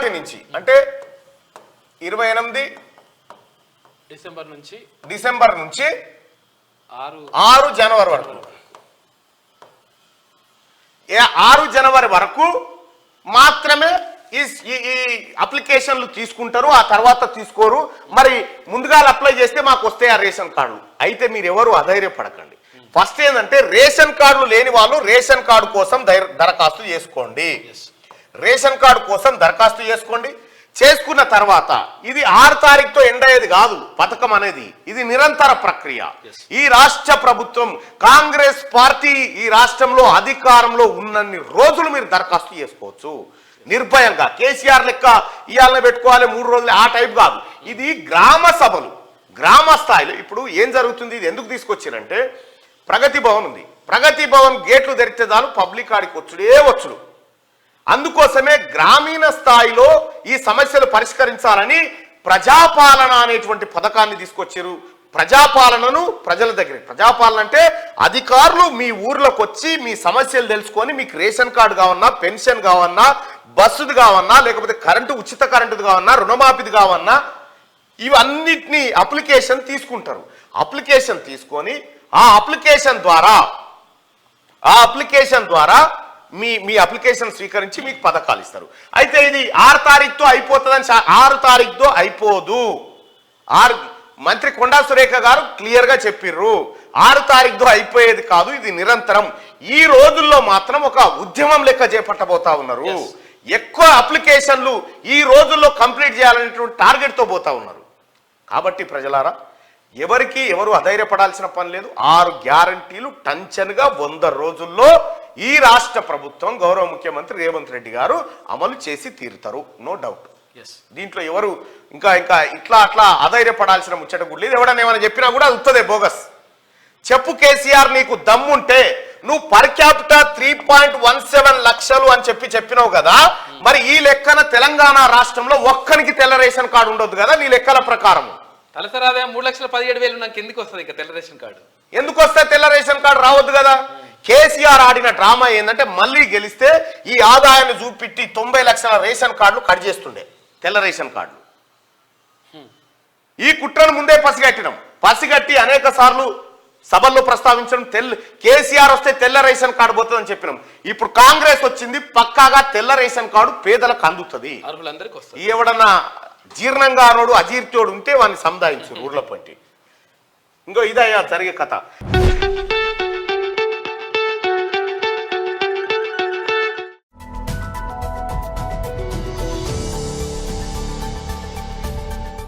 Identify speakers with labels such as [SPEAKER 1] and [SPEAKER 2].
[SPEAKER 1] నాటి నుంచి అంటే 28 డిసెంబర్ నుంచి 6 జనవరి వరకు 6 జనవరి వరకు మాత్రమే ఈ అప్లికేషన్లు తీసుకుంటారు, ఆ తర్వాత తీసుకోరు. మరి ముందుగా అప్లై చేస్తే మాకు వస్తాయి ఆ రేషన్ కార్డులు. అయితే మీరు ఎవరు అధైర్యపడకండి. ఫస్ట్ ఏంటంటే రేషన్ కార్డులు లేని వాళ్ళు రేషన్ కార్డు కోసం దరఖాస్తు చేసుకోండి. రేషన్ కార్డు కోసం దరఖాస్తు చేసుకోండి. చేసుకున్న తర్వాత ఇది 6 తారీఖుతో ఎండ్ అయ్యేది కాదు పథకం అనేది, ఇది నిరంతర ప్రక్రియ. ఈ రాష్ట్ర ప్రభుత్వం కాంగ్రెస్ పార్టీ ఈ రాష్ట్రంలో అధికారంలో ఉన్నన్ని రోజులు మీరు దరఖాస్తు చేసుకోవచ్చు నిర్భయంగా. కేసీఆర్ లెక్క ఇవాళ పెట్టుకోవాలి 3 రోజులు ఆ టైప్ కాదు. ఇది గ్రామ సభలు, గ్రామ స్థాయిలో. ఇప్పుడు ఏం జరుగుతుంది, ఇది ఎందుకు తీసుకొచ్చారంటే ప్రగతి భవన్ ఉంది, ప్రగతి భవన్ గేట్లు తెరిస్తే చాలు పబ్లిక్ ఆడికి వచ్చుడు. అందుకోసమే గ్రామీణ స్థాయిలో ఈ సమస్యలు పరిష్కరించాలని ప్రజాపాలన అనేటువంటి పథకాన్ని తీసుకొచ్చారు. ప్రజాపాలనను ప్రజల దగ్గర, ప్రజాపాలన అంటే అధికారులు మీ ఊర్లోకి వచ్చి మీ సమస్యలు తెలుసుకొని మీకు రేషన్ కార్డు కావన్నా, పెన్షన్ కావన్నా, బస్సుది కావన్నా, లేకపోతే కరెంటు ఉచిత కరెంటుది కావన్నా, రుణమాఫీది కావన్నా, ఇవన్నిటినీ అప్లికేషన్ తీసుకుంటారు. అప్లికేషన్ తీసుకొని ఆ అప్లికేషన్ ద్వారా మీ అప్లికేషన్ స్వీకరించి మీకు పథకాలు ఇస్తారు. అయితే ఇది 6 తారీఖుతో అయిపోతుందని, 6 తారీఖుతో అయిపోదు. మంత్రి కొండా సురేఖ గారు క్లియర్ గా చెప్పిర్రు, 6 తారీఖుతో అయిపోయేది కాదు, ఇది నిరంతరం. ఈ రోజుల్లో మాత్రం ఒక ఉద్యమం లెక్క చేపట్టబోతా ఉన్నారు. ఎక్కువ అప్లికేషన్లు ఈ రోజుల్లో కంప్లీట్ చేయాలనేటువంటి టార్గెట్ తో పోతా ఉన్నారు. కాబట్టి ప్రజలారా, ఎవరు అధైర్యపడాల్సిన పని లేదు. 6 గ్యారంటీలు టంచన్గా 100 రోజుల్లో ఈ రాష్ట్ర ప్రభుత్వం గౌరవ ముఖ్యమంత్రి రేవంత్ రెడ్డి గారు అమలు చేసి తీరుతారు, నో డౌట్. దీంట్లో ఎవరు ఇంకా ఇట్లా అధైర్యపడాల్సిన ముచ్చట కూడా లేదు. ఎవడన్నా ఏమైనా చెప్పినా కూడా అది ఉత్తదే, బోగస్. చెప్పు కేసీఆర్, నీకు దమ్ముంటే నువ్వు పర్ క్యాపిటల్ 3.17 లక్షలు అని చెప్పినావు కదా, మరి ఈ లెక్కన తెలంగాణ రాష్ట్రంలో ఒక్కనికి తెల్ల రేషన్ కార్డు ఉండొద్దు కదా నీ లెక్కల ప్రకారం?
[SPEAKER 2] తలసరి ఆదాయం 3,17,000 నాకు ఎందుకు వస్తుంది ఇంకా తెల్ల రేషన్ కార్డు?
[SPEAKER 1] ఎందుకు వస్తే తెల్ల రేషన్ కార్డు రావద్దు కదా? కేసీఆర్ ఆడిన డ్రామా ఏంటంటే మళ్ళీ గెలిస్తే ఈ ఆదాయాన్ని చూపిట్టి 90 లక్షల రేషన్ కార్డులు కట్ చేస్తుండే, తెల్ల రేషన్ కార్డులు. ఈ కుట్రను ముందే పసిగట్టి అనేక సార్లు సభల్లో ప్రస్తావించడం. కేసీఆర్ వస్తే తెల్ల రేషన్ కార్డు పోతుందని చెప్పినాం. ఇప్పుడు కాంగ్రెస్ వచ్చింది, పక్కాగా తెల్ల రేషన్ కార్డు పేదలకు అందుతుంది. ఎవడన్నా జీర్ణంగా అనోడు అజీర్తోడు ఉంటే వాడిని సముదాయించు ఊర్లో పట్టి. ఇంకో ఇదయ్యా జరిగే కథ.